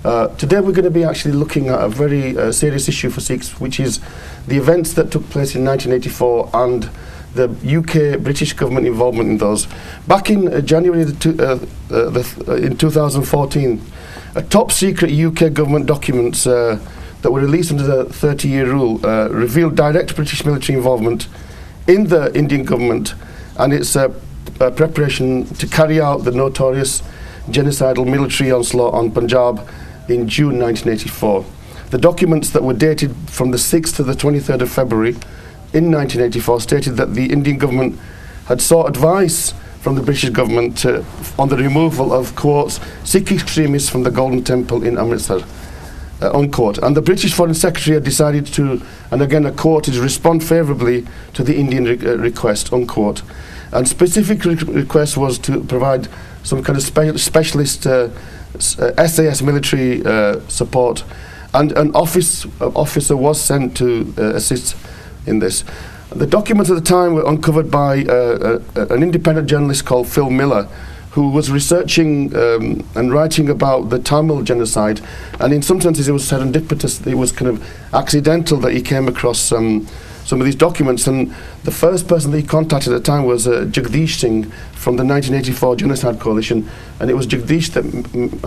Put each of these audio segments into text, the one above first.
Today we're going to be actually looking at a very serious issue for Sikhs, which is the events that took place in 1984 and the UK British government involvement in those. Back in January in 2014, a top secret UK government documents that were released under the 30-year rule revealed direct British military involvement in the Indian government and its preparation to carry out the notorious genocidal military onslaught on Punjab in June 1984. The documents that were dated from the 6th to the 23rd of February in 1984 stated that the Indian government had sought advice from the British government on the removal of, quotes, Sikh extremists from the Golden Temple in Amritsar, unquote. And the British Foreign Secretary had decided to, and again a quote, is respond favourably to the Indian request, unquote. And specific request was to provide some kind of specialist SAS military support, and an officer was sent to assist in this. The documents at the time were uncovered by an independent journalist called Phil Miller, who was researching and writing about the Tamil genocide, and in some senses it was serendipitous, it was kind of accidental that he came across some of these documents. And the first person that he contacted at the time was Jagdish Singh from the 1984 Genocide Coalition, and it was Jagdish that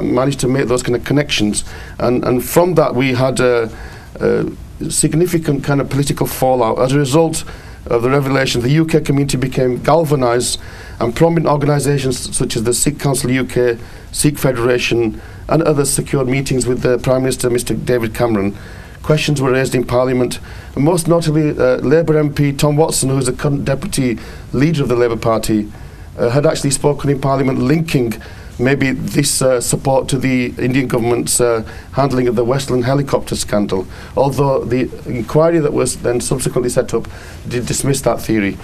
managed to make those kind of connections, and from that we had significant kind of political fallout. As a result of the revelation, the UK community became galvanised, and prominent organisations such as the Sikh Council UK, Sikh Federation and others secured meetings with the Prime Minister, Mr David Cameron. Questions were raised in Parliament, and most notably Labour MP Tom Watson, who is the current deputy leader of the Labour Party, had actually spoken in Parliament linking maybe this support to the Indian government's handling of the Westland helicopter scandal, although the inquiry that was then subsequently set up did dismiss that theory.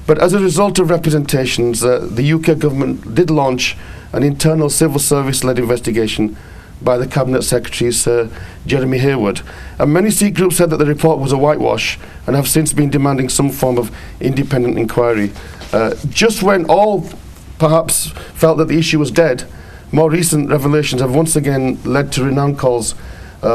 But as a result of representations, the UK government did launch an internal civil service-led investigation by the Cabinet Secretary, Sir Jeremy Hayward. And many Sikh groups said that the report was a whitewash and have since been demanding some form of independent inquiry. Just when all perhaps felt that the issue was dead, more recent revelations have once again led to renowned calls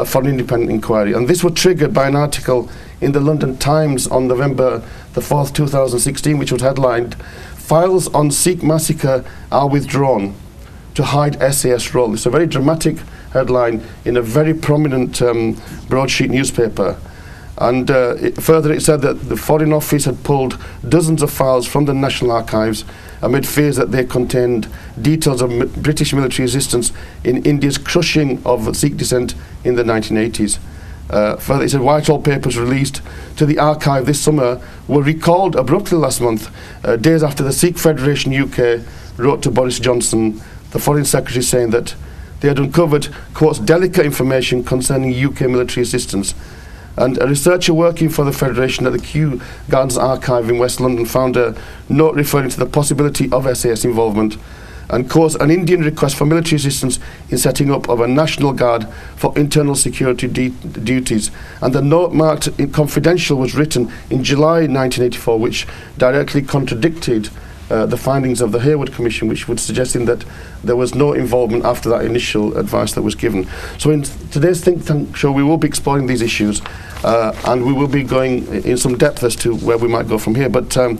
for an independent inquiry. And this was triggered by an article in the London Times on November the 4th, 2016, which was headlined, "Files on Sikh Massacre are withdrawn to hide SAS role." It's a very dramatic headline in a very prominent broadsheet newspaper. And further it said that the Foreign Office had pulled dozens of files from the National Archives amid fears that they contained details of British military assistance in India's crushing of Sikh dissent in the 1980s. Further, it said Whitehall papers released to the archive this summer were recalled abruptly last month, days after the Sikh Federation UK wrote to Boris Johnson, the Foreign Secretary, saying that they had uncovered, quotes, delicate information concerning UK military assistance. And a researcher working for the Federation at the Kew Gardens Archive in West London found a note referring to the possibility of SAS involvement, and caused an Indian request for military assistance in setting up of a National Guard for internal security duties. And the note marked confidential was written in July 1984, which directly contradicted the findings of the Hayward Commission, which would suggesting that there was no involvement after that initial advice that was given. So in today's Think Tank show, we will be exploring these issues, and we will be going in some depth as to where we might go from here. But I'm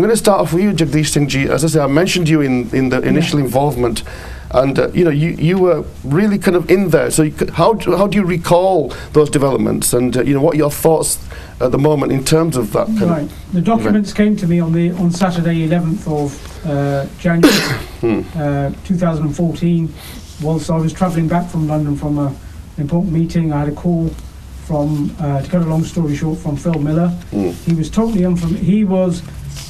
going to start off with you, Jagdish Singh Ji. As I say, I mentioned you in the initial involvement, and you were really kind of in there. So how do you recall those developments, and what are your thoughts at the moment in terms of that kind of the documents came to me on Saturday 11th of January 2014, whilst I was travelling back from London from an important meeting. I had a call from, to cut a long story short, from Phil Miller. He was totally unfamiliar.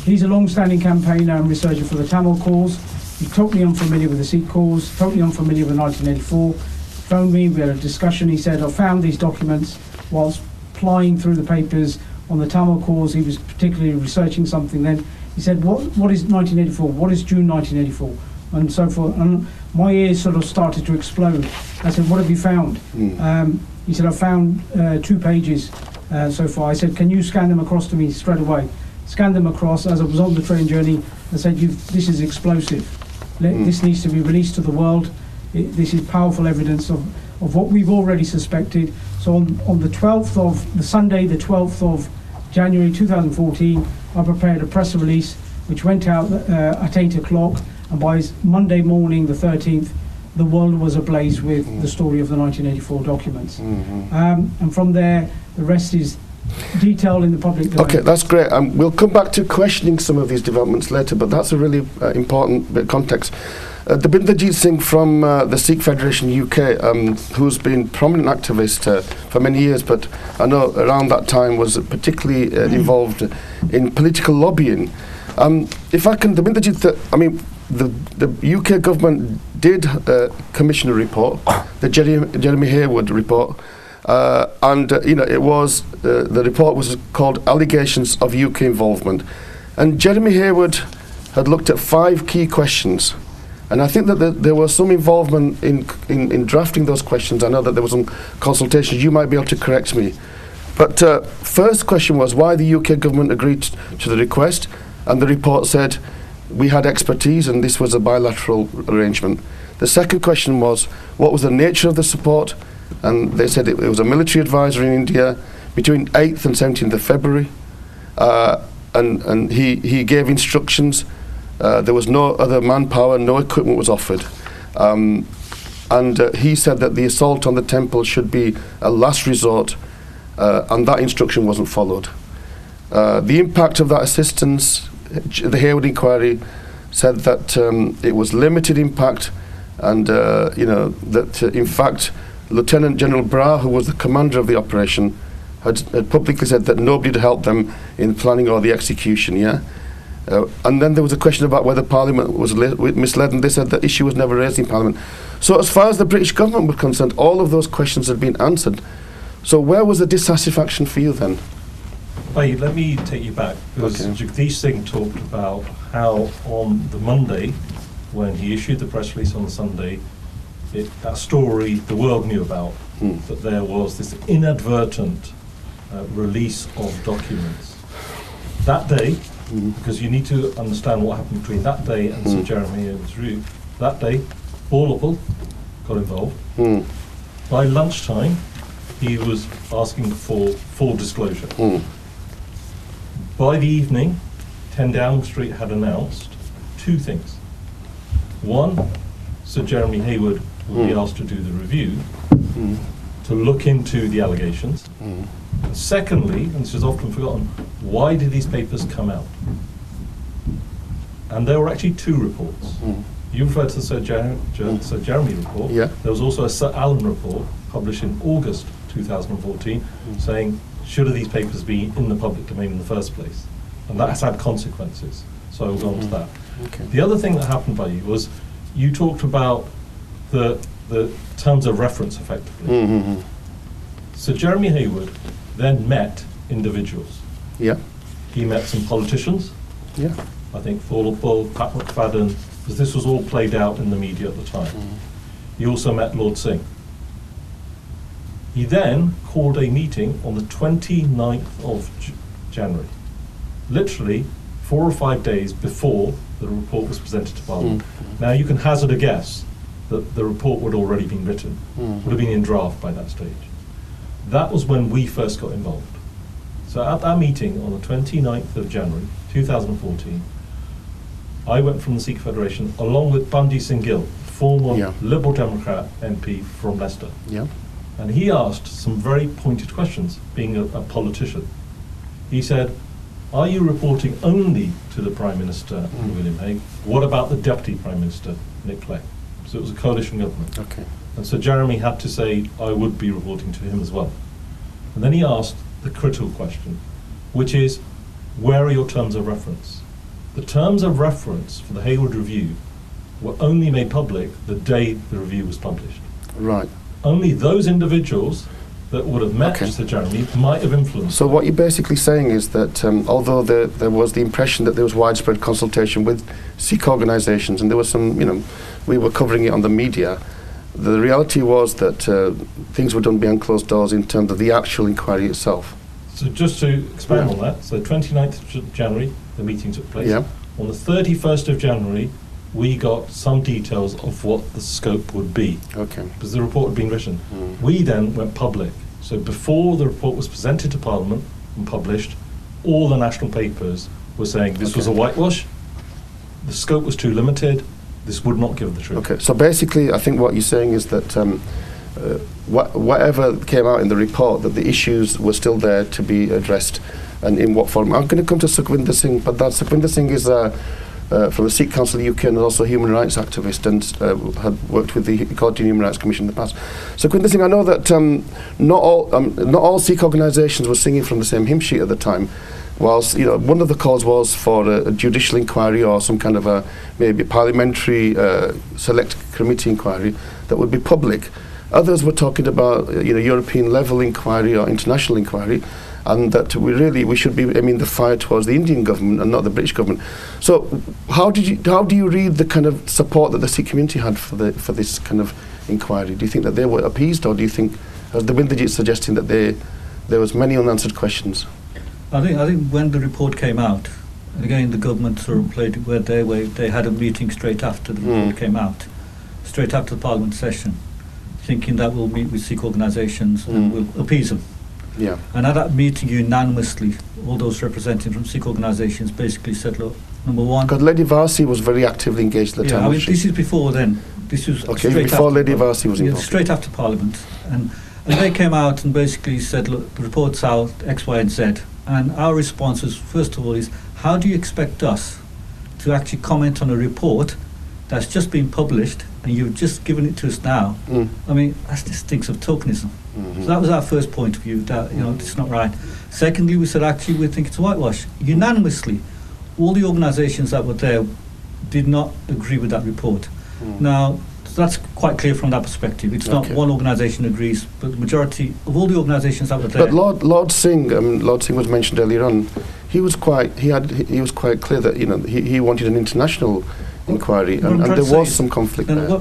He's a long-standing campaigner and researcher for the Tamil cause. He's totally unfamiliar with the Sikh cause, totally unfamiliar with 1984. Phoned me, we had a discussion. He said, I found these documents whilst plying through the papers on the Tamil cause. He was particularly researching something then. He said, what is 1984? What is June 1984? And so forth. And my ears sort of started to explode. I said, what have you found? He said, I found 2 pages so far. I said, can you scan them across to me straight away? Scanned them across as I was on the train journey. I said, this is explosive. This needs to be released to the world. This is powerful evidence of of what we've already suspected. So on the 12th of, the Sunday, the 12th of January 2014, I prepared a press release which went out at 8 o'clock, and by Monday morning, the 13th, the world was ablaze with the story of the 1984 documents. And from there, the rest is detailed in the public domain. Okay, that's great. We'll come back to questioning some of these developments later, but that's a really important bit of context. Dabinderjeet Singh from the Sikh Federation UK, who's been prominent activist for many years, but I know around that time was particularly involved in political lobbying. If I can, Dabinderjeet, I mean, the UK government did commission a report, the Jeremy Hayward report, and it was the report was called Allegations of UK Involvement, and Jeremy Hayward had looked at 5 key questions, and I think that there was some involvement in drafting those questions. I know that there was some consultations. You might be able to correct me, but first question was why the UK government agreed to the request, and the report said we had expertise and this was a bilateral arrangement. The second question was what was the nature of the support, and they said it was a military advisor in India between 8th and 17th of February, and he gave instructions. There was no other manpower, no equipment was offered, and he said that the assault on the temple should be a last resort, and that instruction wasn't followed. The impact of that assistance, the Hayward inquiry said that it was limited impact, and that in fact Lieutenant General Bra, who was the commander of the operation, had publicly said that nobody had helped them in planning or the execution. And then there was a question about whether Parliament was misled, and they said that issue was never raised in Parliament. So as far as the British government were concerned, all of those questions had been answered. So where was the dissatisfaction for you then? Hey, let me take you back, because Jagdish Singh talked about how on the Monday, when he issued the press release on the Sunday, that story the world knew about, that there was this inadvertent release of documents. That day, because you need to understand what happened between that day and Sir Jeremy Hayward's review, that day, Paul got involved. By lunchtime, he was asking for full disclosure. By the evening, 10 Downing Street had announced 2 things. One, Sir Jeremy Hayward will be asked to do the review, to look into the allegations. And secondly, and this is often forgotten, why did these papers come out? And there were actually 2 reports. You referred to the Sir Jeremy report. Yeah. There was also a Sir Alan report published in August 2014 saying, should these papers be in the public domain in the first place? And that has had consequences. So I will go on to that. Okay. The other thing that happened by you was you talked about the terms of reference effectively. So Jeremy Hayward then met individuals. Yeah. He met some politicians. Yeah. I think Thorlopol, Pat McFadden, because this was all played out in the media at the time. He also met Lord Singh. He then called a meeting on the 29th of January, literally 4 or 5 days before the report was presented to Parliament. Now you can hazard a guess that the report would already been written, would have been in draft by that stage. That was when we first got involved. So at that meeting on the 29th of January 2014, I went from the Sikh Federation along with Banji Singh Gill, former Liberal Democrat MP from Leicester. Yeah. And he asked some very pointed questions, being a politician. He said, are you reporting only to the Prime Minister, William Hague? What about the Deputy Prime Minister, Nick Clegg? So it was a coalition government. Okay. And so Jeremy had to say, I would be reporting to him as well. And then he asked the critical question, which is, where are your terms of reference? The terms of reference for the Hayward Review were only made public the day the review was published. Right. Only those individuals that would have met Sir Jeremy might have influenced. So what you're basically saying is that although there was the impression that there was widespread consultation with Sikh organisations, and there was some, we were covering it on the media, the reality was that things were done behind closed doors in terms of the actual inquiry itself. So just to expand on that, so 29th of January, the meeting took place. Yeah. On the 31st of January, we got some details of what the scope would be, Okay. because the report had been written. We then went public. So before the report was presented to Parliament and published, all the national papers were saying this was a whitewash, the scope was too limited, this would not give the truth. Okay. So basically, I think what you're saying is that whatever came out in the report, that the issues were still there to be addressed, and in what form. I'm going to come to Sukhwinder Singh, but that Sukhwinder Singh is from the Sikh Council UK and also a human rights activist, and had worked with the Equality and Human Rights Commission in the past. Sukhwinder Singh, I know that not all Sikh organisations were singing from the same hymn sheet at the time. Whilst one of the calls was for a judicial inquiry or some kind of a maybe parliamentary select committee inquiry that would be public. Others were talking about European level inquiry or international inquiry, and that we should be aiming the fire towards the Indian government and not the British government. So how do you read the kind of support that the Sikh community had for this kind of inquiry? Do you think that they were appeased, or do you think, as the Windajit suggesting, that there was many unanswered questions? I think when the report came out, and again the government sort of played it where they had a meeting straight after the report came out, straight after the Parliament session, thinking that we'll meet with Sikh organisations and we'll appease them. Yeah. And at that meeting, unanimously, all those representing from Sikh organisations basically said, look, number one... Because Lady Varsi was very actively engaged at the time. I mean, this is before then. This was okay, before Lady Varsi was involved. Straight after Parliament. And they came out and basically said, look, the report's out, X, Y and Z. And our response was, first of all, is how do you expect us to actually comment on a report that's just been published and you've just given it to us now? I mean, that just stinks of tokenism. So that was our first point of view, that it's not right. Secondly, we said actually we think it's a whitewash. Unanimously, all the organisations that were there did not agree with that report. Now, that's quite clear from that perspective. It's not one organisation agrees, but the majority of all the organisations that were there. But Lord Singh was mentioned earlier on. He was quite clear that he wanted an international inquiry, and there was some conflict there.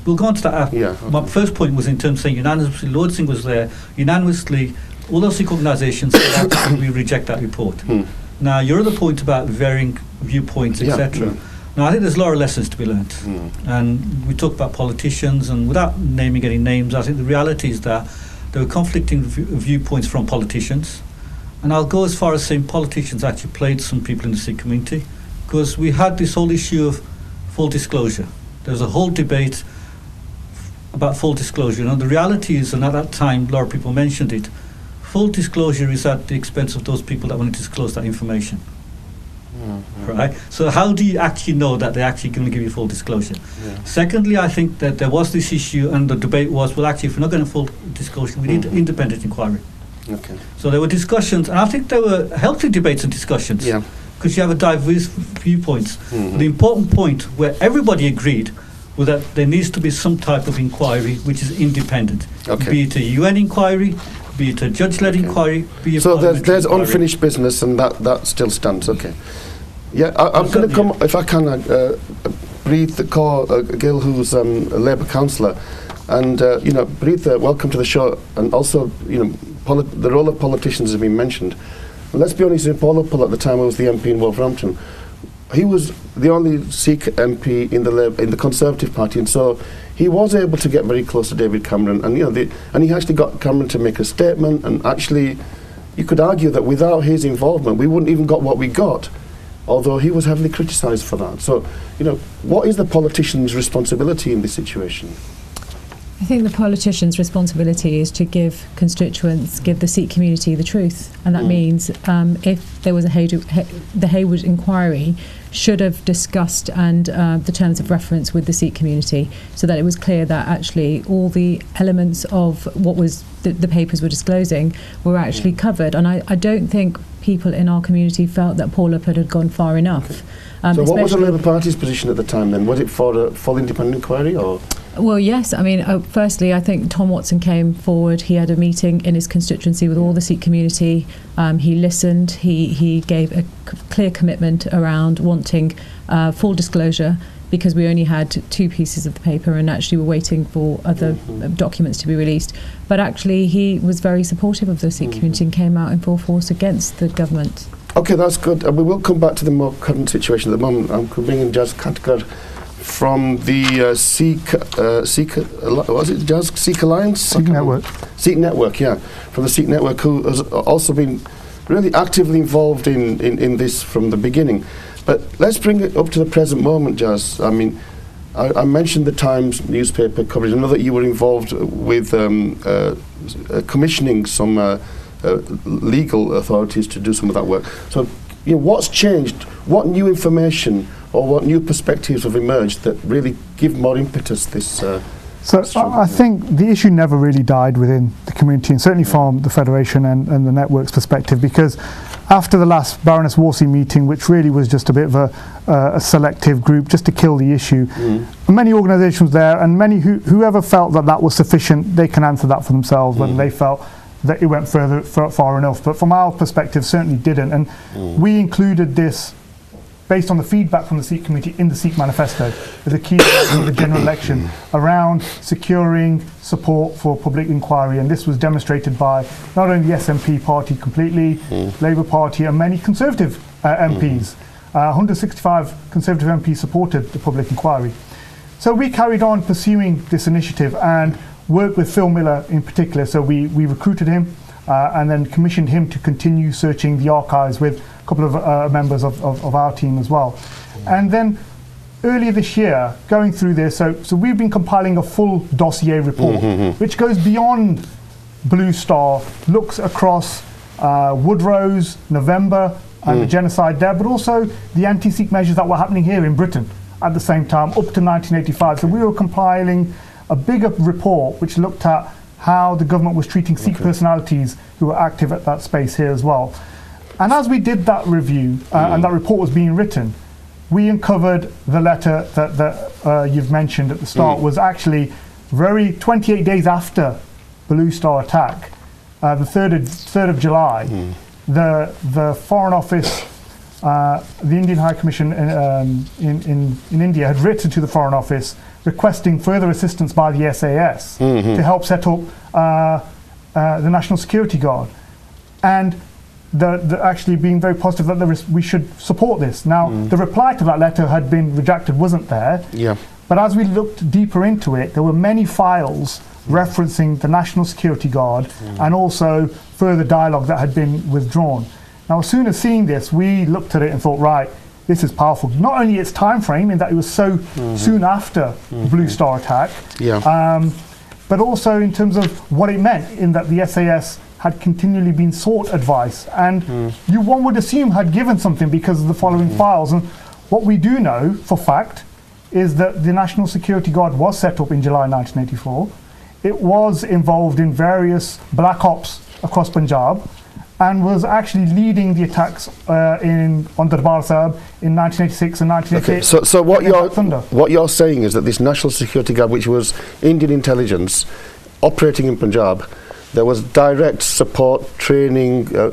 We'll go on to that. My first point was in terms of saying unanimously, Lord Singh was there, unanimously, all those Sikh organisations said that we reject that report. Now, your other point about varying viewpoints, etc. Now, I think there's a lot of lessons to be learnt. And we talk about politicians, and without naming any names, I think the reality is that there were conflicting viewpoints from politicians. And I'll go as far as saying politicians actually played some people in the Sikh community, because we had this whole issue of full disclosure. There was a whole debate about full disclosure. The reality is, and at that time, a lot of people mentioned it, full disclosure is at the expense of those people that want to disclose that information. Right? So how do you actually know that they're actually going to give you full disclosure? Secondly, I think that there was this issue, and the debate was, well, actually, if we're not going to full disclosure, we need independent inquiry. So there were discussions, and I think there were healthy debates and discussions, because you have a diverse viewpoints. The important point where everybody agreed was that there needs to be some type of inquiry which is independent, be it a UN inquiry, be it a judge-led inquiry, be it so there's inquiry. Unfinished business, and that still stands. I'm going to come, if I can, Breathe Gill, who's a Labour councillor, and Breathe, welcome to the show. And also, the role of politicians has been mentioned. And let's be honest, Paul Uppal at the time was the MP in Wolverhampton. He was the only Sikh MP in the Conservative Party, and so he was able to get very close to David Cameron, and and he actually got Cameron to make a statement. And actually, you could argue that without his involvement, we wouldn't even got what we got, although he was heavily criticised for that. So, what is the politician's responsibility in this situation? I think the politician's responsibility is to give the Sikh community the truth, and that means if there was the Hayward inquiry should have discussed and the terms of reference with the Sikh community, so that it was clear that actually all the elements of what was the papers were disclosing were actually covered. And I don't think people in our community felt that Paul Uppal had gone far enough. So what was the Labour Party's position at the time then? Was it for a full independent inquiry, or...? Well, yes. I mean, firstly, I think Tom Watson came forward. He had a meeting in his constituency with all the Sikh community. He listened. He gave a clear commitment around wanting full disclosure, because we only had 2 pieces of the paper and actually were waiting for other documents to be released. But actually, he was very supportive of the Sikh community and came out in full force against the government. Okay, that's good. We will come back to the more current situation at the moment. I'm bringing Jaz Khatkar from the Sikh Alliance? Sikh Network. Sikh Network, yeah. From the Sikh Network, who has also been really actively involved in this from the beginning. But let's bring it up to the present moment, Jaz. I mean, I mentioned the Times newspaper coverage. I know that you were involved with commissioning some legal authorities to do some of that work. So, what's changed? What new information or what new perspectives have emerged that really give more impetus this? I think the issue never really died within the community, and certainly from the Federation and the network's perspective, because after the last Baroness Warsi meeting, which really was just a bit of a selective group just to kill the issue, many organisations there, and many whoever felt that was sufficient, they can answer that for themselves, whether they felt that it went far enough. But from our perspective, certainly didn't. And we included this based on the feedback from the Sikh community in the Sikh manifesto as a key of the general election around securing support for public inquiry. And this was demonstrated by not only the SNP party completely, Labour Party, and many Conservative MPs. 165 Conservative MPs supported the public inquiry. So we carried on pursuing this initiative and worked with Phil Miller in particular. So we recruited him and then commissioned him to continue searching the archives with a couple of members of our team as well. And then earlier this year, going through this, so we've been compiling a full dossier report, which goes beyond Blue Star, looks across Woodrow's, November, and the genocide there, but also the anti-Sikh measures that were happening here in Britain at the same time, up to 1985. So we were compiling a bigger report which looked at how the government was treating Sikh personalities who were active at that space here as well. And as we did that review and that report was being written, we uncovered the letter that you've mentioned at the start was actually 28 days after Blue Star attack, the 3rd of July, the Foreign Office, the Indian High Commission in India had written to the Foreign Office requesting further assistance by the SAS to help set up the National Security Guard, and the actually being very positive that we should support this. Now, the reply to that letter had been rejected, wasn't there? Yeah. But as we looked deeper into it, there were many files referencing the National Security Guard and also further dialogue that had been withdrawn. Now, as soon as seeing this, we looked at it and thought, right, this is powerful. Not only its time frame, in that it was so soon after the Blue Star attack, but also in terms of what it meant, in that the SAS had continually been sought advice, and one would assume had given something because of the following files. And what we do know for fact is that the National Security Guard was set up in July 1984. It was involved in various black ops across Punjab, and was actually leading the attacks on Darbar Sahib in 1986 and 1988. Okay, so what you're saying is that this National Security Guard, which was Indian intelligence operating in Punjab, there was direct support, training, and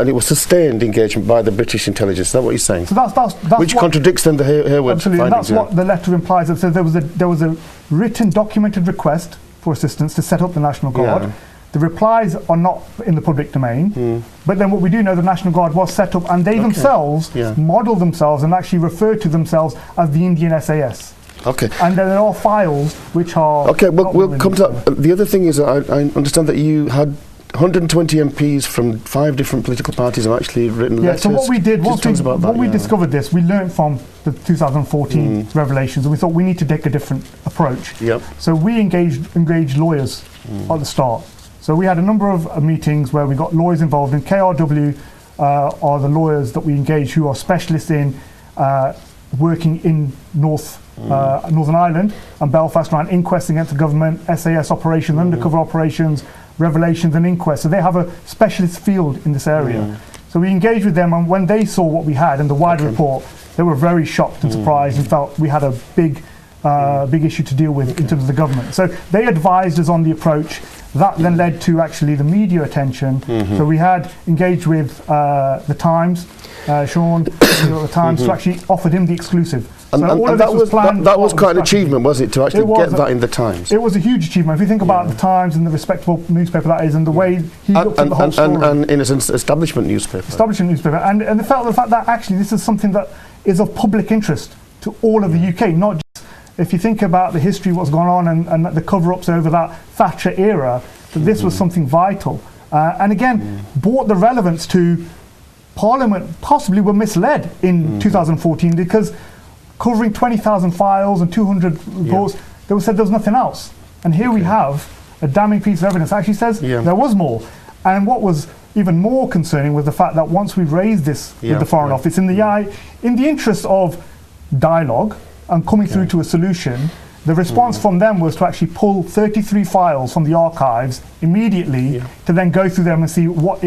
it was sustained engagement by the British intelligence. Is that what you're saying? So that's which contradicts then the Hayward absolutely, findings. And that's what the letter implies. It says there was a written, documented request for assistance to set up the National Guard. Yeah. The replies are not in the public domain, but then what we do know, the National Guard was set up, and they themselves modelled themselves and actually referred to themselves as the Indian SAS. Okay. And there are files which are... Okay, we'll come to that. The other thing is that I understand that you had 120 MPs from 5 different political parties have actually written letters. So what we did, once we discovered this, we learned from the 2014 revelations, and we thought we need to take a different approach. Yep. So we engaged lawyers at the start. So we had a number of meetings where we got lawyers involved, and KRW are the lawyers that we engage who are specialists in working in Northern Ireland and Belfast around inquests against the government, SAS operations, undercover operations, revelations and inquests. So they have a specialist field in this area. So we engaged with them, and when they saw what we had and the wider report, they were very shocked and surprised and felt we had a big issue to deal with in terms of the government. So they advised us on the approach. That then led to actually the media attention. So we had engaged with the Times, Sean, the Times, to actually offered him the exclusive. And that was quite an achievement, was it, to actually get that in the Times? It was a huge achievement. If you think about the Times and the respectable newspaper that is, and the way he looked at the whole story. And in a sense, establishment newspaper. Establishment newspaper. And the fact that actually this is something that is of public interest to all of the UK, not just, if you think about the history, what's gone on and the cover-ups over that Thatcher era, that this was something vital. And again, brought the relevance to Parliament possibly were misled in 2014 because covering 20,000 files and 200 reports, they said there was nothing else. And here we have a damning piece of evidence that actually says there was more. And what was even more concerning was the fact that once we raised this with the Foreign Office, in the interest of dialogue and coming through to a solution, the response from them was to actually pull 33 files from the archives immediately to then go through them and see what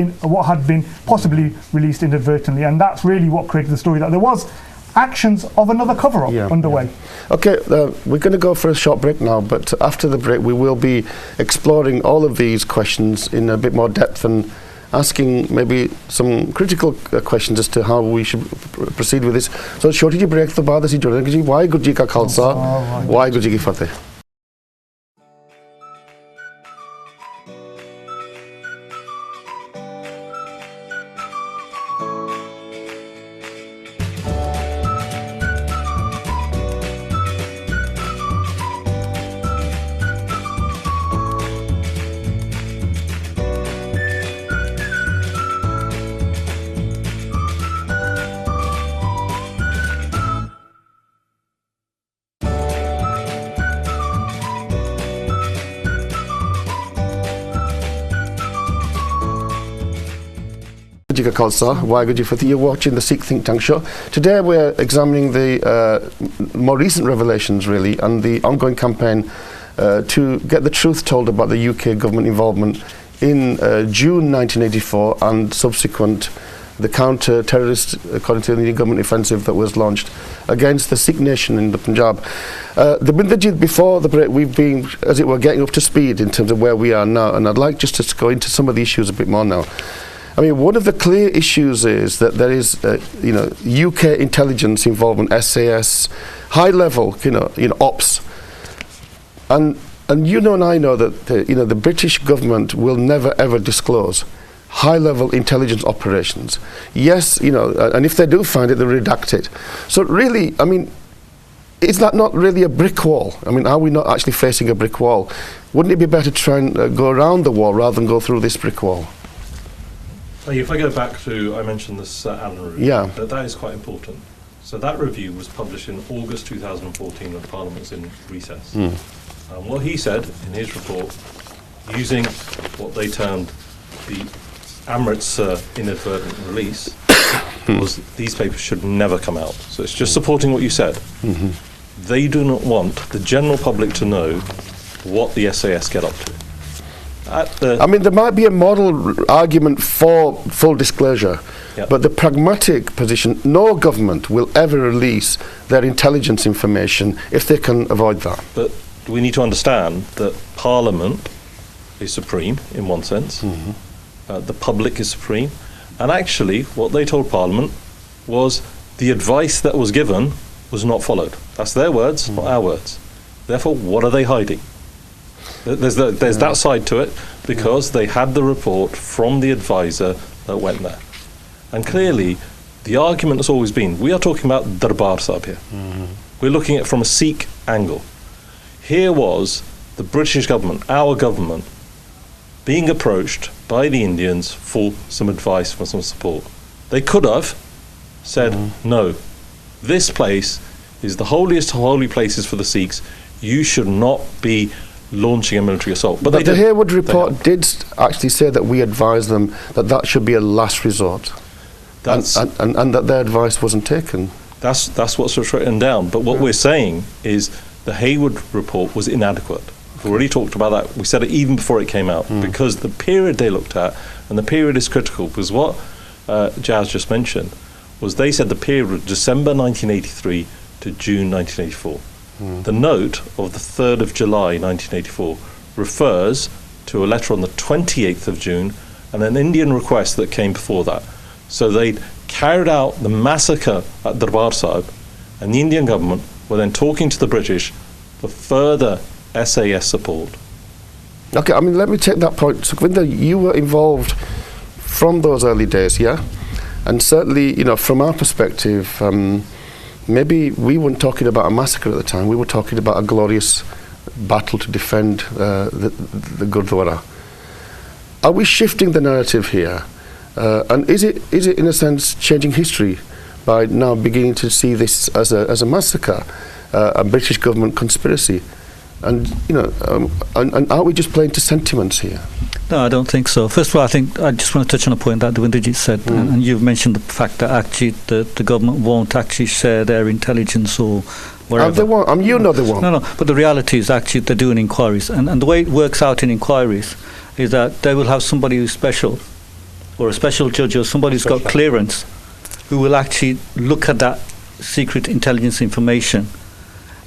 had been possibly released inadvertently. And that's really what created the story, that there was actions of another cover-up underway. Okay, we're going to go for a short break now, but after the break we will be exploring all of these questions in a bit more depth and asking maybe some critical questions as to how we should proceed with this. So, छोटी जी break तो बाद ਅਸੀਂ जुड़ेंगे जी वाहिगुरू जी का खालसा वाहिगुरू जी की फतेह. You're watching the Sikh Think Tank show. Today we're examining the more recent revelations really and the ongoing campaign to get the truth told about the UK government involvement in June 1984 and subsequent the counter-terrorist, according to the Indian government, offensive that was launched against the Sikh nation in the Punjab. Before the break, we've been, as it were, getting up to speed in terms of where we are now, and I'd like just to go into some of the issues a bit more now. I mean, one of the clear issues is that there is, UK intelligence involvement, SAS, high-level, ops, and and I know that the British government will never ever disclose high-level intelligence operations. Yes, and if they do find it, they redact it. So really, I mean, is that not really a brick wall? I mean, are we not actually facing a brick wall? Wouldn't it be better to try and go around the wall rather than go through this brick wall? If I go back to, I mentioned this Allen review, that is quite important. So that review was published in August 2014 when Parliament was in recess. And what he said in his report, using what they termed the Amritsar inadvertent release, was these papers should never come out. So it's just supporting what you said. They do not want the general public to know what the SAS get up to. I mean, there might be a moral argument for full disclosure, but the pragmatic position, no government will ever release their intelligence information if they can avoid that. But we need to understand that Parliament is supreme in one sense, the public is supreme, and actually what they told Parliament was the advice that was given was not followed. That's their words, not our words. Therefore, what are they hiding? There's that side to it, because they had the report from the advisor that went there. And clearly, the argument has always been, we are talking about Darbar Sahib here. We're looking at it from a Sikh angle. Here was the British government, our government, being approached by the Indians for some advice, for some support. They could have said, no, this place is the holiest of holy places for the Sikhs. You should not be launching a military assault. But the Harewood report did actually say that we advised them that should be a last resort, and that their advice wasn't taken. That's what's written down. But what we're saying is the Harewood report was inadequate. We've already talked about that. We said it even before it came out, because the period they looked at, and the period is critical, because what Jazz just mentioned was they said the period was December 1983 to June 1984. The note of the 3rd of July 1984 refers to a letter on the 28th of June and an Indian request that came before that. So they carried out the massacre at Darbar Sahib, and the Indian government were then talking to the British for further SAS support. Okay, I mean, let me take that point. Sukhvinder, you were involved from those early days, yeah? And certainly, you know, from our perspective, maybe we weren't talking about a massacre at the time. We were talking about a glorious battle to defend the Gurdwara. Are we shifting the narrative here? And is it in a sense changing history by now beginning to see this as a massacre, a British government conspiracy? And you know, and are we just playing to sentiments here? No, I don't think so. First of all, I think I just want to touch on a point that Windrajit said, and you've mentioned the fact that actually the government won't actually share their intelligence or wherever. They won't. You know they won't. No, but the reality is actually they're doing inquiries, and the way it works out in inquiries is that they will have somebody who's special, or a special judge, or somebody who's got clearance, who will actually look at that secret intelligence information,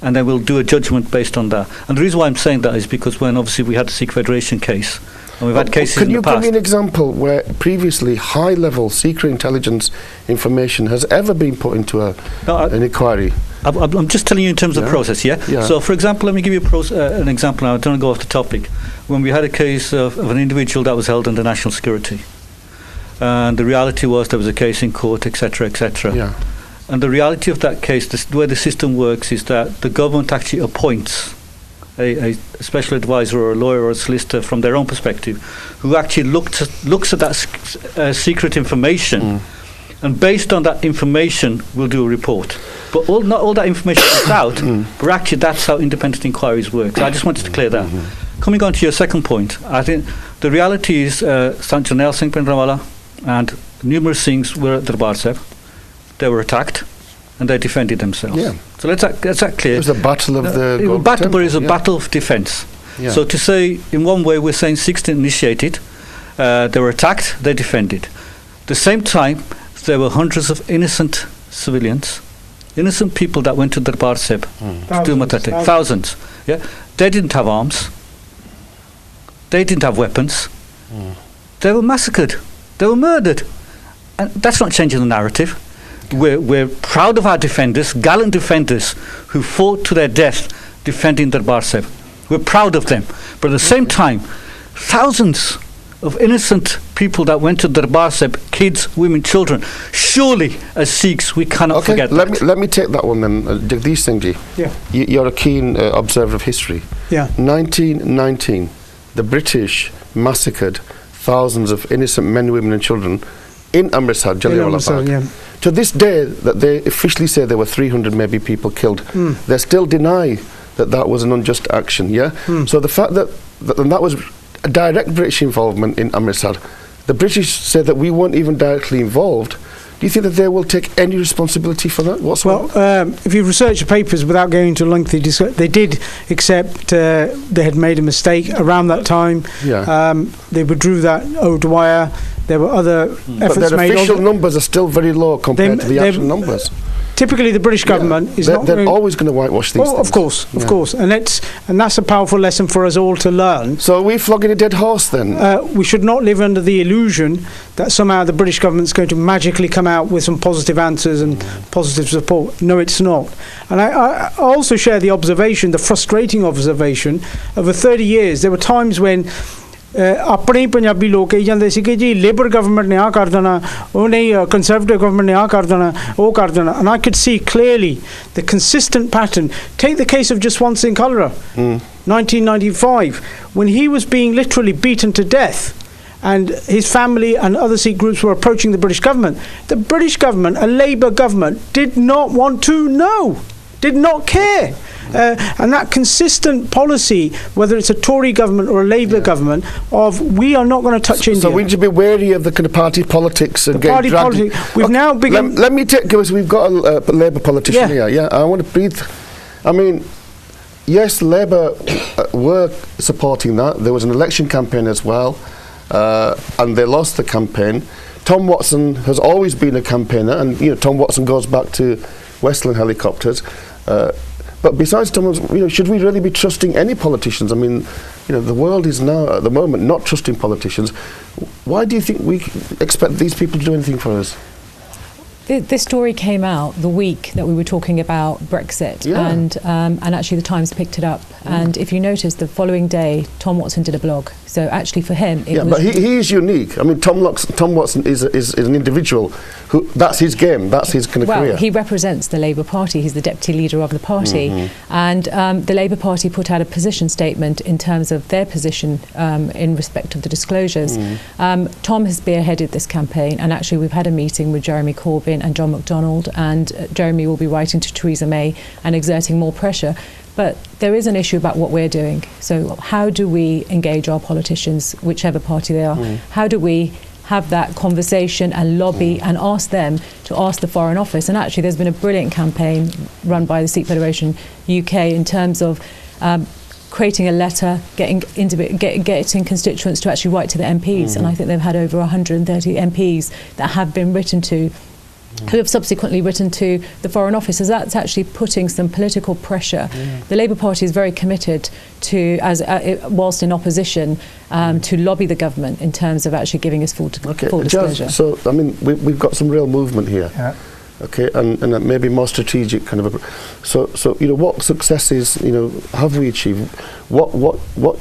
and they will do a judgment based on that. And the reason why I'm saying that is because when obviously we had the Sikh Federation case, and we've had cases in the past. Can you give me an example where previously high-level secret intelligence information has ever been put into an inquiry? I'm just telling you in terms of process, yeah? So, for example, let me give you an example now. I don't want to go off the topic. When we had a case of an individual that was held under national security, and the reality was there was a case in court, etc., etc. Yeah. And the reality of that case, the way the system works is that the government actually appoints a special advisor or a lawyer or a solicitor from their own perspective, who actually looks at that secret information, and based on that information will do a report. But not all that information comes out, but actually that's how independent inquiries work. So I just wanted to clear that. Coming on to your second point, I think the reality is Janel Singh Bhindranwala and numerous Singhs were at Darbar Sahib. They were attacked, and they defended themselves. Yeah. So let's that clear. It was a battle of the battle, but it was a battle of defence. Yeah. So to say, in one way, we're saying Sikhs didn't initiate it. They were attacked, they defended. At the same time, there were hundreds of innocent civilians, innocent people that went to Darbar Sahib to do Matate. Thousands. Yeah. They didn't have arms. They didn't have weapons. They were massacred. They were murdered. And that's not changing the narrative. We're proud of our defenders, gallant defenders, who fought to their death defending Darbar Sahib. We're proud of them. But at the same time, thousands of innocent people that went to Darbar Sahib, kids, women, children. Surely, as Sikhs, we cannot forget that. Let me take that one then, Jagdish Singh Ji. Yeah. You're a keen observer of history. Yeah. 1919, the British massacred thousands of innocent men, women and children in Amritsar, Jallianwala Bagh. Yeah. To this day, that they officially say there were 300 maybe people killed. They still deny that was an unjust action, yeah? So the fact that was a direct British involvement in Amritsar, the British said that we weren't even directly involved. Do you think that they will take any responsibility for that whatsoever? Well, if you research the papers without going into lengthy discussion, they did accept they had made a mistake around that time. Yeah. They withdrew that O'Dwyer. There were other efforts but their made. Official numbers are still very low compared to the actual numbers. Typically, the British government is not. They're always going to whitewash these things. Of course, and that's a powerful lesson for us all to learn. So are we flogging a dead horse then? We should not live under the illusion that somehow the British government's going to magically come out with some positive answers and positive support. No, it's not. And I also share the observation, the frustrating observation, over 30 years. There were times when ਆਪਣੇ ਪੰਜਾਬੀ ਲੋਕ ਕਹੀ ਜਾਂਦੇ ਸੀ ਕਿ ਜੀ labour government ਨੇ ਆ ਕਰ ਦੇਣਾ ਉਹ ਨਹੀਂ ਕੰਜ਼ਰਵੇਟਿਵ ਗਵਰਨਮੈਂਟ ਨੇ ਆ ਕਰ ਦੇਣਾ ਉਹ ਕਰ ਦੇਣਾ and I could see clearly the consistent pattern. Take the case of Jaswant Singh Kalra, 1995, when he was being literally beaten to death and his family and other Sikh groups were approaching the British government. The British government, a Labour government, did not want to know, did not care. And that consistent policy, whether it's a Tory government or a Labour government, of we are not going to touch India. So we need to be wary of the kind of party politics and getting dragged. We've now begun. Let me take, because we've got a Labour politician here. Yeah, I want to breathe. I mean, yes, Labour were supporting that. There was an election campaign as well, and they lost the campaign. Tom Watson has always been a campaigner, and Tom Watson goes back to Westland Helicopters. But besides Thomas, should we really be trusting any politicians? I mean, the world is now at the moment not trusting politicians. Why do you think we expect these people to do anything for us? This story came out the week that we were talking about Brexit, and actually the Times picked it up. And if you notice, the following day, Tom Watson did a blog. So actually, for him, it was. But he is unique. I mean, Tom Watson is an individual who that's his game. That's his kind of career. Well, he represents the Labour Party. He's the deputy leader of the party, and the Labour Party put out a position statement in terms of their position in respect of the disclosures. Tom has spearheaded this campaign, and actually, we've had a meeting with Jeremy Corbyn and John McDonnell, and Jeremy will be writing to Theresa May and exerting more pressure. But there is an issue about what we're doing. So how do we engage our politicians, whichever party they are? How do we have that conversation and lobby and ask them to ask the Foreign Office? And actually there's been a brilliant campaign run by the Sikh Federation UK in terms of creating a letter, getting constituents to actually write to the MPs. And I think they've had over 130 MPs that have been written to, who have subsequently written to the Foreign Office. So that's actually putting some political pressure. The Labour Party is very committed to, whilst in opposition, to lobby the government in terms of actually giving us full disclosure. So, I mean, we've got some real movement here. Yeah. Okay, and maybe more strategic kind of. So what successes have we achieved? What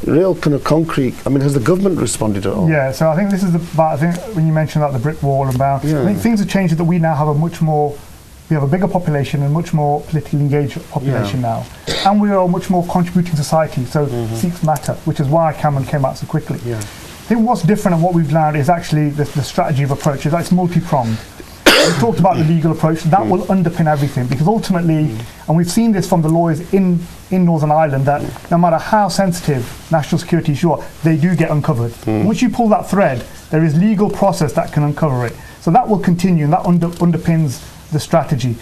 real kind of concrete? I mean, has the government responded at all? Yeah. So I think this is I think when you mentioned about the brick wall and I think things have changed that we now have we have a bigger population and much more politically engaged population now, and we are a much more contributing society. So Sikhs matter, which is why Cameron came out so quickly. Yeah. I think what's different and what we've learned is actually the strategy of approach. Is that it's multi-pronged. We talked about the legal approach. That will underpin everything, because ultimately, and we've seen this from the lawyers in Northern Ireland, that no matter how sensitive national security issues are, they do get uncovered. Once you pull that thread, there is legal process that can uncover it. So that will continue, and that underpins the strategy.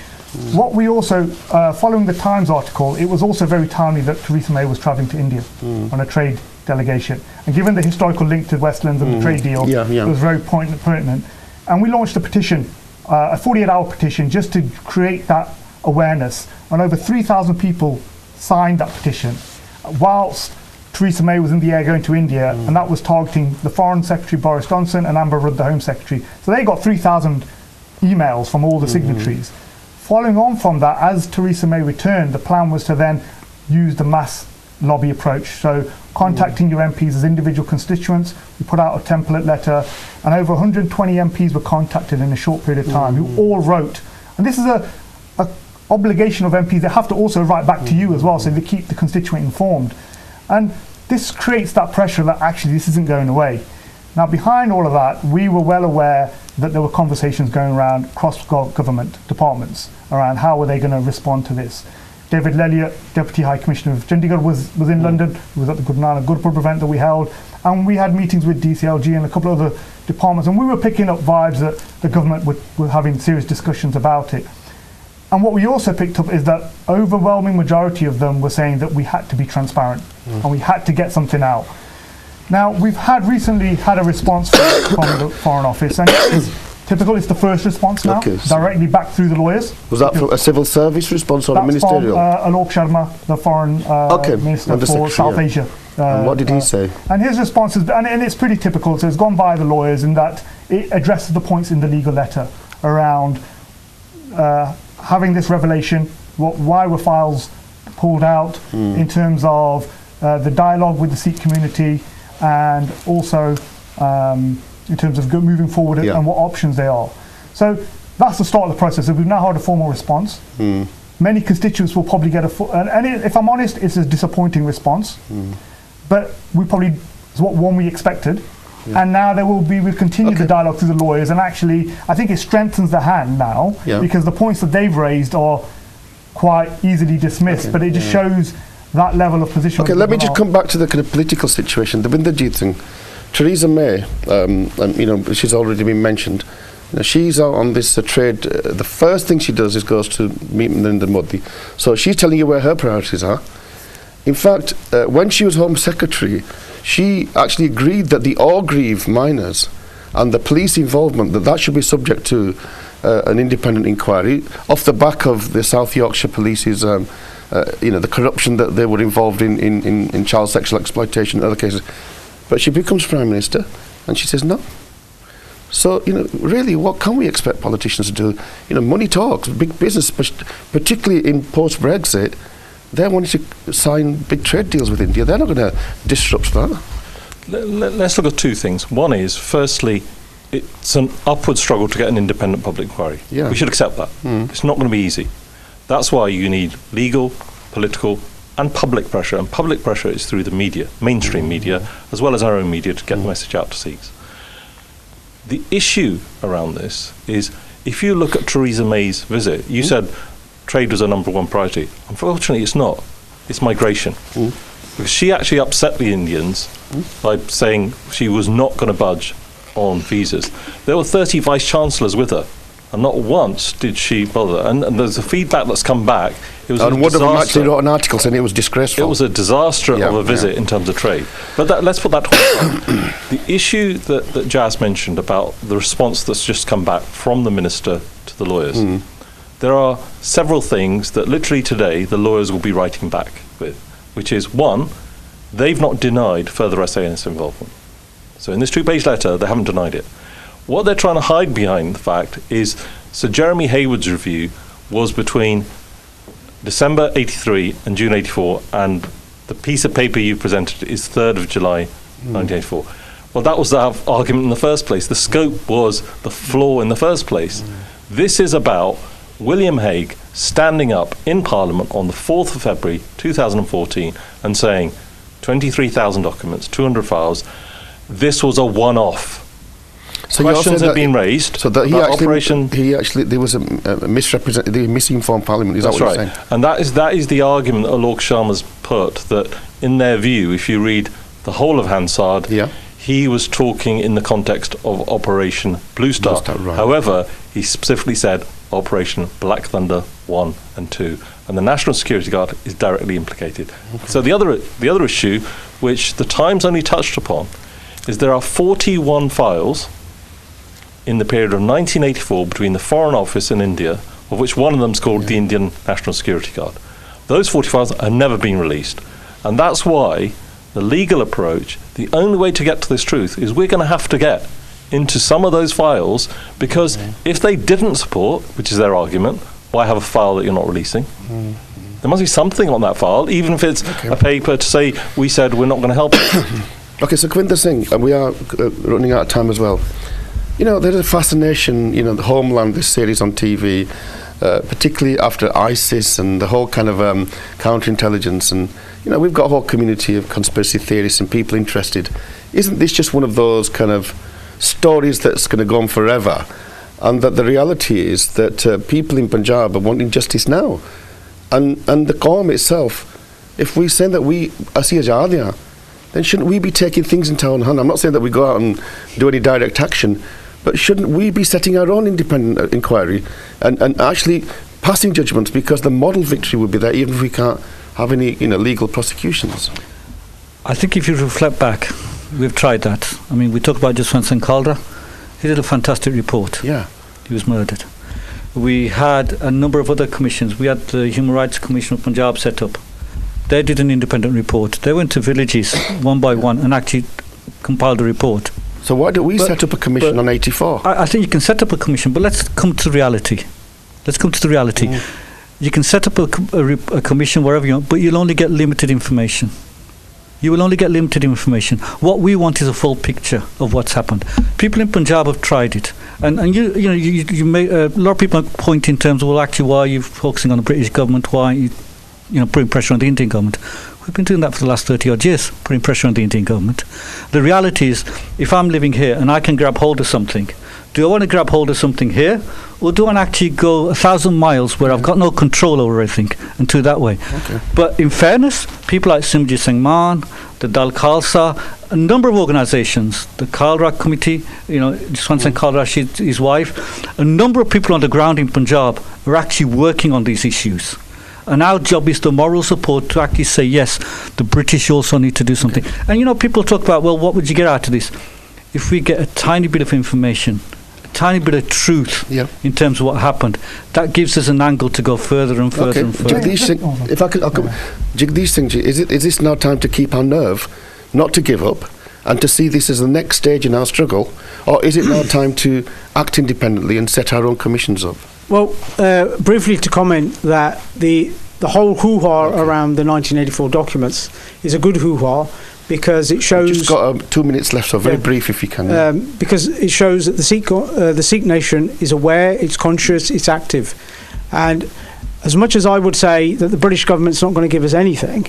What we also, following the Times article, it was also very timely that Theresa May was travelling to India on a trade delegation. And given the historical link to Westlands and the trade deal, it was very pertinent. And we launched a petition, a 48-hour petition, just to create that awareness. And over 3,000 people signed that petition whilst Theresa May was in the air going to India, and that was targeting the Foreign Secretary Boris Johnson and Amber Rudd, the Home Secretary. So they got 3,000 emails from all the signatories. Following on from that, as Theresa May returned, the plan was to then use the mass lobby approach. So contacting your MPs as individual constituents, we put out a template letter, and over 120 MPs were contacted in a short period of time, who all wrote. And this is a obligation of MPs. They have to also write back to you as well, so they keep the constituent informed. And this creates that pressure that actually this isn't going away. Now, behind all of that, we were well aware that there were conversations going around across government departments around how were they going to respond to this. David Lelliot, Deputy High Commissioner of Chandigarh, was in London. He was at the Guru Nanak Gurpurab event that we held, and we had meetings with DCLG and a couple of other departments, and we were picking up vibes that the government were having serious discussions about it. And what we also picked up is that overwhelming majority of them were saying that we had to be transparent and we had to get something out. Now, we've recently had a response from the Foreign Office, and it's typical. It's the first response now, directly back through the lawyers. Was that from a civil service response or a ministerial? That's from Alok Sharma, the Foreign Minister for South Asia. And what did he say? And his response is, and it's pretty typical, so it's gone by the lawyers in that it addresses the points in the legal letter around having this revelation, why were files pulled out, in terms of the dialogue with the Sikh community, and also in terms of moving forward and what options they are. So that's the start of the process. So we've now had a formal response. Many constituents will probably get if I'm honest, it's a disappointing response, but it's one we expected. And now we'll continue the dialogue through the lawyers, and actually I think it strengthens the hand now, because the points that they've raised are quite easily dismissed, but it just shows that level of position. Okay, let me just come back to the kind of political situation, the Winderjeet thing. Theresa May, and she's already been mentioned. She's out on this trade. The first thing she does is goes to meet Narendra Modi. So she's telling you where her priorities are. In fact, when she was Home Secretary, she actually agreed that the Orgreave miners and the police involvement, that should be subject to an independent inquiry off the back of the South Yorkshire Police's the corruption that they were involved in child sexual exploitation and other cases. But she becomes Prime Minister and she says no. So, really, what can we expect politicians to do? Money talks, big business, particularly in post-Brexit, they're wanting to sign big trade deals with India. They're not going to disrupt that. Let's look at two things. One is, firstly, it's an upward struggle to get an independent public inquiry. Yeah. We should accept that. It's not going to be easy. That's why you need legal, political, and public pressure. And public pressure is through the media, mainstream media, as well as our own media, to get the message out to Sikhs. The issue around this is, if you look at Theresa May's visit, you said trade was her number one priority. Unfortunately, it's not. It's migration. Because she actually upset the Indians by saying she was not going to budge on visas. There were 30 vice-chancellors with her, and not once did she bother. And there's a feedback that's come back. It was and one of them actually wrote an article saying it was disgraceful. It was a disaster of a visit in terms of trade. But let's put that to one side. The issue that Jazz mentioned about the response that's just come back from the minister to the lawyers, there are several things that literally today the lawyers will be writing back with, which is, one, they've not denied further SAS involvement. So in this 2-page letter, they haven't denied it. What they're trying to hide behind the fact is Sir Jeremy Hayward's review was between December 83 and June 84, and the piece of paper you presented is 3rd of July 1984. Well, that was the argument in the first place. The scope was the flaw in the first place. This is about William Hague standing up in Parliament on the 4th of February 2014 and saying 23,000 documents, 200 files, this was a one-off. So questions have been raised. So that he actually there was a misinformed Parliament. Is that's that what right. you're saying? And that is the argument that Alok Sharma's put, that in their view, if you read the whole of Hansard, he was talking in the context of Operation Blue Star. Right. However, he specifically said Operation Black Thunder 1 and 2, and the National Security Guard is directly implicated. So the other issue, which the Times only touched upon, is there are 41 files in the period of 1984 between the Foreign Office in India, of which one of them is called the Indian National Security Guard. Those 40 files have never been released. And that's why the legal approach, the only way to get to this truth is we're going to have to get into some of those files, because if they didn't support, which is their argument, why have a file that you're not releasing? There must be something on that file, even if it's a paper to say, we said we're not going to help you. Okay, so Kavinder Singh, and we are running out of time as well. There's a fascination, the Homeland, this series on TV, particularly after ISIS and the whole kind of counterintelligence, and we've got a whole community of conspiracy theorists and people interested. Isn't this just one of those kind of stories that's going to go on forever? And that the reality is that people in Punjab are wanting justice now, and the Qawm itself. If we say that we asi ajad, then shouldn't we be taking things into our own hand? I'm not saying that we go out and do any direct action, but shouldn't we be setting our own independent inquiry and actually passing judgments, because the model victory would be there even if we can't have any legal prosecutions? I think if you reflect back, we've tried that. I mean, we talked about Jaswant Singh Kaldra. He did a fantastic report. Yeah. He was murdered. We had a number of other commissions. We had the Human Rights Commission of Punjab set up. They did an independent report. They went to villages one by one and actually compiled a report. So why don't we set up a commission on 84? I think you can set up a commission, but let's come to reality. You can set up a commission wherever you want, but you'll only get limited information. What we want is a full picture of what's happened. People in Punjab have tried it, and you may, a lot of people point in terms of, well, actually, why are you focusing on the British government? Why are you putting pressure on the Indian government? We've been doing that for the last 30 odd years, putting pressure on the Indian government. The reality is, if I'm living here and I can grab hold of something, do I want to grab hold of something here, or do I want to actually go 1,000 miles where I've got no control over everything and do it that way? Okay. But in fairness, people like Simranjit Singh Mann, the Dal Khalsa, a number of organisations, the Kalra Committee, Jaswant Singh Kaldra, his wife, a number of people on the ground in Punjab are actually working on these issues. And our job is the moral support to actually say, yes, the British also need to do something. Okay. And people talk about, well, what would you get out of this? If we get a tiny bit of information, tiny bit of truth Yeah. in terms of what happened, that gives us an angle to go further and further Okay, and further. Jagdish Singh, if I could, I'll come. Jagdish Singh, is this now time to keep our nerve, not to give up, and to see this as the next stage in our struggle, or is it now time to act independently and set our own commissions up? Well, briefly to comment that the whole hoo-ha around the 1984 documents is a good hoo-ha because it shows... Just got 2 minutes left, so very brief if you can. Because it shows that the Sikh nation is aware, it's conscious, it's active. And as much as I would say that the British government's not going to give us anything,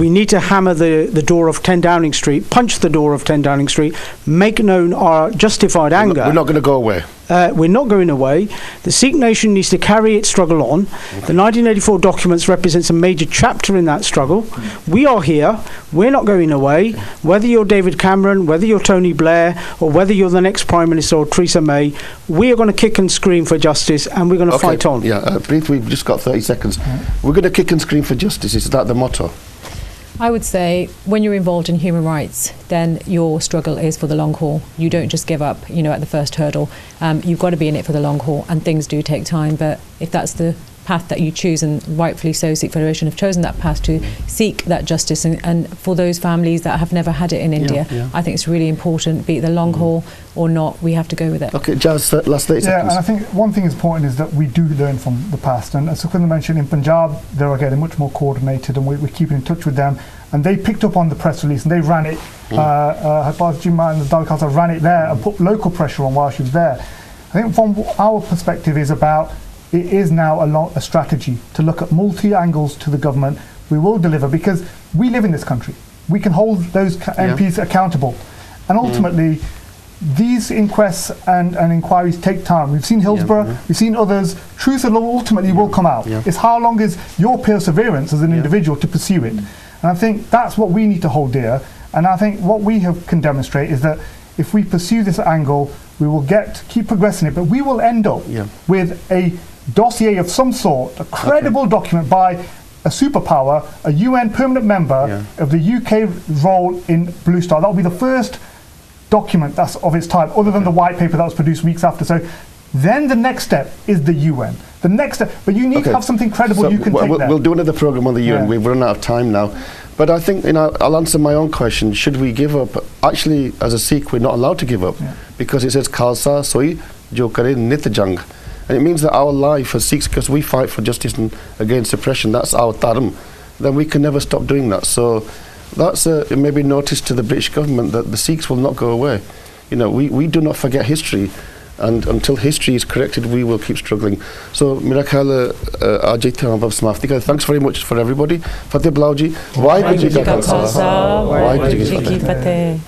we need to hammer the door of 10 Downing Street, punch the door of 10 Downing Street, make known our justified anger. We're not going to go away. We're not going away. The Sikh nation needs to carry its struggle on. The 1984 documents represents a major chapter in that struggle. We are here. We're not going away. Whether you're David Cameron, whether you're Tony Blair, or whether you're the next Prime Minister or Theresa May, we are going to kick and scream for justice, and we're going to fight on. Yeah, briefly, we've just got 30 seconds. We're going to kick and scream for justice. Is that the motto? I would say when you're involved in human rights, then your struggle is for the long haul. You don't just give up, at the first hurdle. You've got to be in it for the long haul, and things do take time. But if that's the path that you choose, and rightfully so, Sikh Federation have chosen that path to seek that justice, and for those families that have never had it in India, I think it's really important, be it the long haul or not, we have to go with it. Okay, Jazz, last 30 seconds. Yeah, and I think one thing is important is that we do learn from the past, and as Sukhwinder mentioned, in Punjab they're getting much more coordinated, and we're keeping in touch with them, and they picked up on the press release and they ran it. Harbaz Jima and the Dalai Khalsa ran it there and put local pressure on while she was there. I think from our perspective is about, it is now a strategy to look at multi-angles to the government. We will deliver because we live in this country. We can hold those MPs accountable. And ultimately, these inquests and inquiries take time. We've seen Hillsborough, we've seen others. Truth ultimately will come out. It's how long is your perseverance as an individual to pursue it. And I think that's what we need to hold dear. And I think what we can demonstrate is that if we pursue this angle, we will keep progressing it, but we will end up with a dossier of some sort, a credible document by a superpower, a UN permanent member of the UK role in Blue Star. That will be the first document that's of its type, other than the white paper that was produced weeks after. So then the next step is the UN. The next step, but you need to have something credible you can take there. We'll do another program on the UN. We've run out of time now. But I think, I'll answer my own question. Should we give up? Actually, as a Sikh, we're not allowed to give up because it says Khalsa Soi Jo Kare Nit Jang. And it means that our life as Sikhs, because we fight for justice and against oppression, that's our dharm, then we can never stop doing that. So that's maybe notice to the British government that the Sikhs will not go away. We do not forget history, and until history is corrected, we will keep struggling. So, Mera Khayal Aaj ithe hum samapti kar. Thanks very much for everybody. Fateh Blauji. Waheguru Ji Ka Khalsa. Waheguru Ji Ki Fateh.